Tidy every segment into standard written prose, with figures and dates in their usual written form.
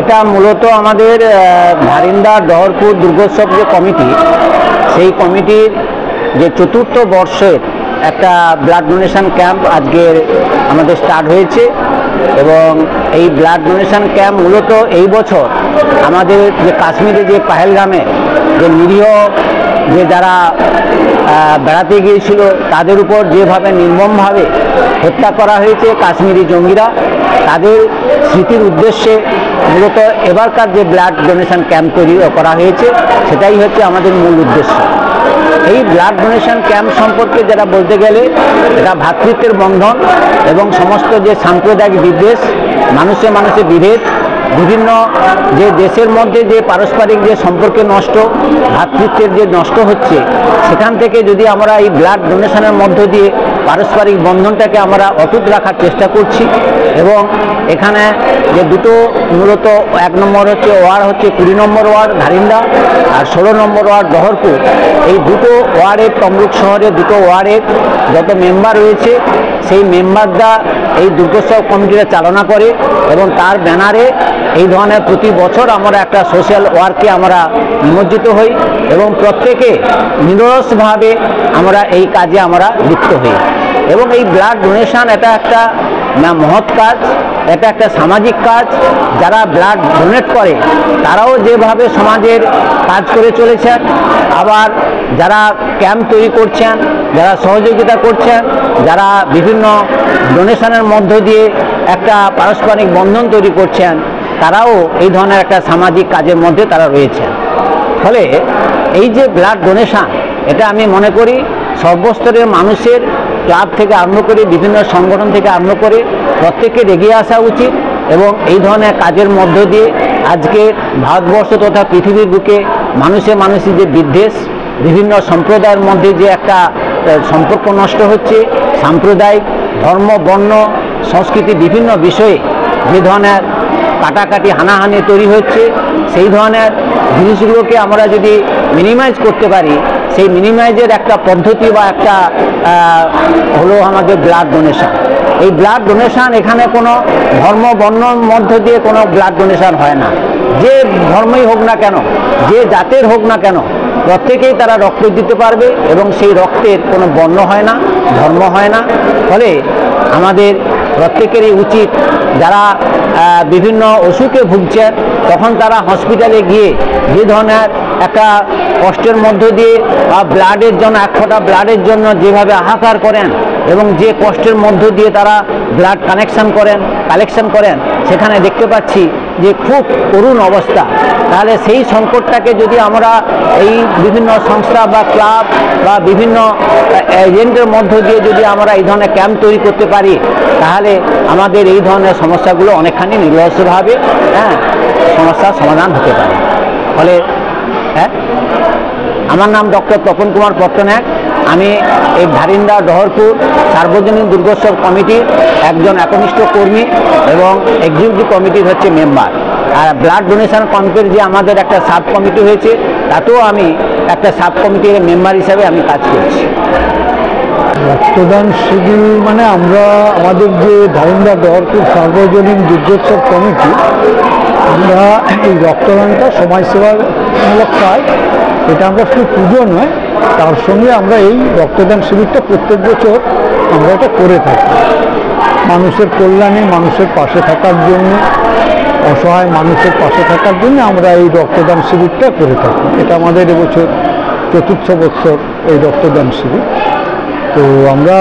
এটা মূলত আমাদের ধারিন্দা ডহরপুর দুর্গোৎসব যে কমিটি, সেই কমিটির যে চতুর্থ বর্ষের একটা ব্লাড ডোনেশন ক্যাম্প আজকের আমাদের স্টার্ট হয়েছে। এবং এই ব্লাড ডোনেশন ক্যাম্প মূলত এই বছর আমাদের যে কাশ্মীরে যে পাহেলগামে যে নিরীহ যে যারা বেড়াতে গিয়েছিল তাদের উপর যেভাবে নির্মমভাবে হত্যা করা হয়েছে কাশ্মীরি জঙ্গিরা, তাদের স্মৃতির উদ্দেশ্যে মূলত এবারকার যে ব্লাড ডোনেশন ক্যাম্প তৈরি করা হয়েছে, সেটাই হচ্ছে আমাদের মূল উদ্দেশ্য। এই ব্লাড ডোনেশন ক্যাম্প সম্পর্কে যারা বলতে গেলে এটা ভ্রাতৃত্বের বন্ধন এবং সমস্ত যে সাম্প্রদায়িক বিদ্বেষ, মানুষে মানুষে বিভেদ, বিভিন্ন যে দেশের মধ্যে যে পারস্পরিক যে সম্পর্কে নষ্ট, ভ্রাতৃত্বের যে নষ্ট হচ্ছে, সেখান থেকে যদি আমরা এই ব্লাড ডোনেশনের মধ্য দিয়ে পারস্পরিক বন্ধনটাকে আমরা অটুট রাখার চেষ্টা করছি। এবং এখানে যে দুটো মূলত 1 নম্বর হচ্ছে ওয়ার্ড হচ্ছে 20 নম্বর ওয়ার্ড ধারিন্দা, আর 16 নম্বর ওয়ার্ড ডহরপুর। এই দুটো ওয়ার্ডের তমলুক শহরে দুটো ওয়ার্ডের যত মেম্বার রয়েছে, সেই মেম্বাররা এই দুর্গোৎসব কমিটিটা চালনা করে এবং তার ব্যানারে এই ধরনের প্রতি বছর আমরা একটা সোশ্যাল ওয়ার্কে আমরা নিমজ্জিত হই এবং প্রত্যেকে নিরলসভাবে আমরা এই কাজে আমরা লিপ্ত হই। এবং এই ব্লাড ডোনেশন এটা একটা মহৎ কাজ, এটা একটা সামাজিক কাজ। যারা ব্লাড ডোনেট করে তারাও যেভাবে সমাজের কাজ করে চলেছেন, আবার যারা ক্যাম্প তৈরি করছেন, যারা সহযোগিতা করছেন, যারা বিভিন্ন ডোনেশনের মধ্য দিয়ে একটা পারস্পরিক বন্ধন তৈরি করছেন, তারাও এই ধরনের একটা সামাজিক কাজের মধ্যে তারা রয়েছেন। ফলে এই যে ব্লাড ডোনেশন, এটা আমি মনে করি সর্বস্তরের মানুষের, ক্লাব থেকে আরম্ভ করে বিভিন্ন সংগঠন থেকে আরম্ভ করে প্রত্যেকের এগিয়ে আসা উচিত। এবং এই ধরনের কাজের মধ্য দিয়ে আজকে ভারতবর্ষ তথা পৃথিবীর বুকে মানুষে মানুষের যে বিদ্বেষ, বিভিন্ন সম্প্রদায়ের মধ্যে যে একটা সম্পর্ক নষ্ট হচ্ছে, সাম্প্রদায়িক ধর্ম, বর্ণ, সংস্কৃতি বিভিন্ন বিষয়ে যে ধরনের কাটাকাটি হানাহানি তৈরি হচ্ছে, সেই ধরনের জিনিসগুলোকে আমরা যদি মিনিমাইজ করতে পারি, সেই মিনিমাইজের একটা পদ্ধতি বা একটা হলো আমাদের ব্লাড ডোনেশন। এই ব্লাড ডোনেশন এখানে কোনো ধর্ম বর্ণর মধ্য দিয়ে কোনো ব্লাড ডোনেশন হয় না। যে ধর্মই হোক না কেন, যে জাতের হোক না কেন, প্রত্যেকেই তারা রক্ত দিতে পারবে এবং সেই রক্তের কোনো বর্ণ হয় না, ধর্ম হয় না। ফলে আমাদের প্রত্যেকেরই উচিত, যারা বিভিন্ন অসুখে ভুগছেন তখন তারা হসপিটালে গিয়ে যে ধরনের একটা কষ্টের মধ্য দিয়ে বা ব্লাডের জন্য, 1 ফোঁটা ব্লাডের জন্য যেভাবে হাহাকার করেন এবং যে কষ্টের মধ্য দিয়ে তারা ব্লাড কালেকশন করেন, সেখানে দেখতে পাচ্ছি যে খুব করুণ অবস্থা। তাহলে সেই সংকটটাকে যদি আমরা এই বিভিন্ন সংস্থা বা ক্লাব বা বিভিন্ন এজেন্টের মধ্য দিয়ে যদি আমরা এই ধরনের ক্যাম্প তৈরি করতে পারি, তাহলে আমাদের এই ধরনের সমস্যাগুলো অনেকখানি নিরলসভাবে সমস্যার সমাধান হতে পারে। ফলে আমার নাম ডক্টর তপন কুমার পট্টনায়ক। আমি এই ধারিন্দা ডহরপুর সার্বজনীন দুর্গোৎসব কমিটির একজন একনিষ্ঠ কর্মী এবং এক্সিকিউটিভ কমিটির হচ্ছে মেম্বার। আর ব্লাড ডোনেশন ক্যাম্পের যে আমাদের একটা সাব কমিটি হয়েছে, তাতেও আমি একটা সাব কমিটির মেম্বার হিসাবে আমি কাজ করছি। রক্তদান শিবির মানে আমরা আমাদের যে ধারিন্দা ডহরপুর সার্বজনীন দুর্গোৎসব কমিটি, আমরা এই রক্তদানটা সমাজসেবামূলক কাজ। এটা আমরা শুধু পুজো নয়, তার সঙ্গে আমরা এই রক্তদান শিবিরটা প্রত্যেক বছর আমরা এটা করে থাকি। মানুষের কল্যাণে, মানুষের পাশে থাকার জন্য, অসহায় মানুষের পাশে থাকার জন্য আমরা এই রক্তদান শিবিরটা করে থাকি। এটা আমাদের এবছর 4র্থ বৎসর এই রক্তদান শিবির। তো আমরা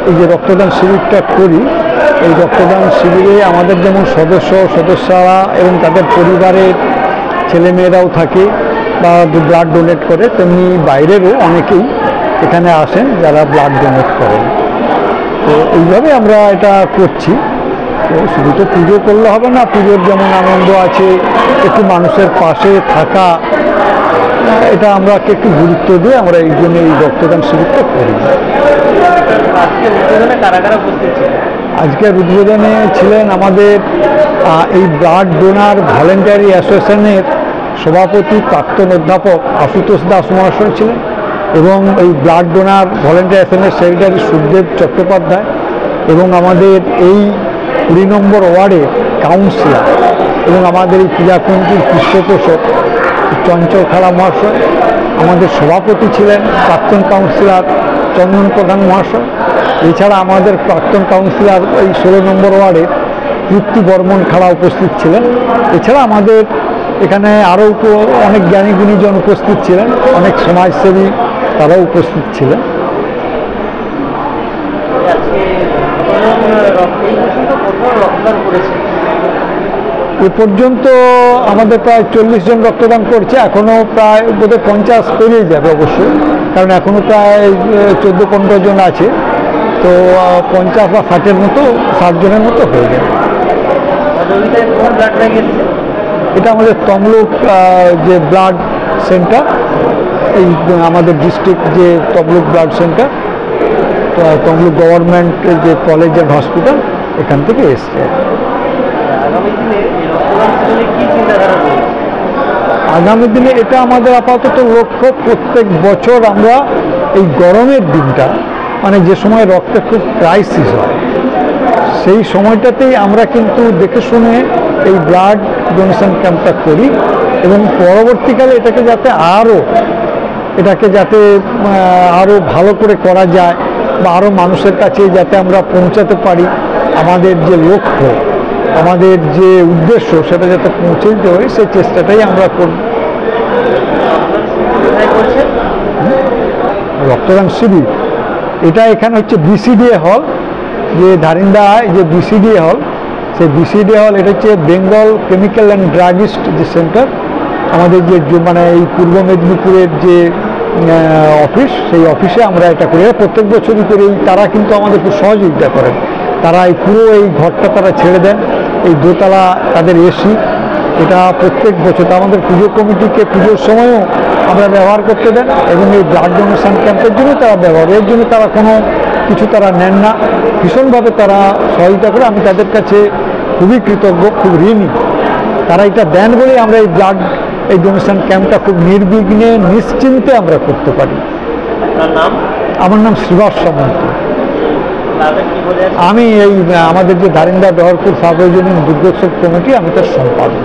এই যে রক্তদান শিবিরটা করি, এই রক্তদান শিবিরে আমাদের যেমন সদস্যরা এবং তাদের পরিবারের ছেলেমেয়েরাও থাকে বা ব্লাড ডোনেট করে, তেমনি বাইরেরও অনেকেই এখানে আসেন যারা ব্লাড ডোনেট করেন। তো এইভাবে আমরা এটা করছি। তো শুধু তো পুজো করলে হবে না, পুজোর যেমন আনন্দ আছে, একটু মানুষের পাশে থাকা, এটা আমরা একটু গুরুত্ব দিয়ে আমরা এই জন্য এই রক্তদান শিবিরটা করি। আজকের উদ্বোধনে ছিলেন আমাদের এই ব্লাড ডোনার ভলেন্টারি অ্যাসোসিয়েশনের সভাপতি প্রাক্তন অধ্যাপক আশুতোষ দাস মহাশয় ছিলেন, এবং এই ব্লাড ডোনার ভলেন্টারি অ্যাসোসিয়েশনের সেক্রেটারি সুখদেব চট্টোপাধ্যায়, এবং আমাদের এই 20 নম্বর ওয়ার্ডের কাউন্সিলর, এবং আমাদের এই ক্রীড়া কমিটির পৃষ্ঠপোষক চঞ্চল খাড়া মহাশয়, আমাদের সভাপতি ছিলেন প্রাক্তন কাউন্সিলর চন্দন প্রধান মহাশয়, এছাড়া আমাদের প্রাক্তন কাউন্সিলর এই 16 নম্বর ওয়ার্ডের তৃপ্তি বর্মন খাড়া উপস্থিত ছিলেন। এছাড়া আমাদের এখানে আরও অনেক জ্ঞানী গুণীজন উপস্থিত ছিলেন, অনেক সমাজসেবী তারাও উপস্থিত ছিলেন। এ পর্যন্ত আমাদের প্রায় 40 জন রক্তদান করছে, এখনও প্রায় বোধহয় 50 পেরিয়ে যাবে অবশ্যই, কারণ এখনও প্রায় 14-15 জন আছে, তো 50 বা 60-এর মতো 60 জনের মতো হয়ে যাবে। এটা আমাদের তমলুক যে ব্লাড সেন্টার, এই আমাদের ডিস্ট্রিক্ট যে Tamluk blood centre, Tamluk government যে কলেজ অ্যান্ড হসপিটাল, এখান থেকে এসছে। আগামী দিনে এটা আমাদের আপাতত লক্ষ্য, প্রত্যেক বছর আমরা এই গরমের দিনটা, মানে যে সময় রক্তের খুব ক্রাইসিস হয়, সেই সময়টাতেই আমরা কিন্তু দেখে শুনে এই ব্লাড ডোনেশন ক্যাম্পটা করি, এবং পরবর্তীকালে এটাকে যাতে আরও ভালো করে করা যায় বা আরও মানুষের কাছে যাতে আমরা পৌঁছাতে পারি, আমাদের যে লক্ষ্য, আমাদের যে উদ্দেশ্য, সেটা যাতে পৌঁছে দিতে পারি, সেই চেষ্টাটাই আমরা করব। রক্তদান শিবির এটা এখানে হচ্ছে বিসিডিএ হল, যে ধারিন্দায় যে বিসিডিএ হল, সেই বিসিডিএ হল এটা হচ্ছে বেঙ্গল কেমিক্যাল অ্যান্ড ড্রাগিস্ট যে সেন্টার, আমাদের যে মানে এই পূর্ব মেদিনীপুরের যে অফিস, সেই অফিসে আমরা এটা করি। প্রত্যেক বছরই করি। তারা কিন্তু আমাদের খুব সহযোগিতা করেন, তারা এই পুরো এই ঘরটা তারা ছেড়ে দেন, এই দোতলা তাদের এসি, এটা প্রত্যেক বছর আমাদের পুজো কমিটিকে পুজোর সময়ও আমরা ব্যবহার করতে দেন, এবং এই ব্লাড ডোনেশন ক্যাম্পের জন্য তারা ব্যবহার, এর জন্য তারা কোনো কিছু তারা নেন না, ভীষণভাবে তারা সহযোগিতা করে। আমি তাদের কাছে খুবই কৃতজ্ঞ, খুব ঋণী। তারা এটা দেন বলেই আমরা এই ডোনেশন ক্যাম্পটা খুব নির্বিঘ্নে নিশ্চিন্তে আমরা করতে পারি। আমার নাম শ্রীবাস সামন্ত। আমি এই আমাদের যে ধারিন্দা ডহরপুর সার্বজনীন দুর্গোৎসব কমিটি, আমি তার সম্পাদক।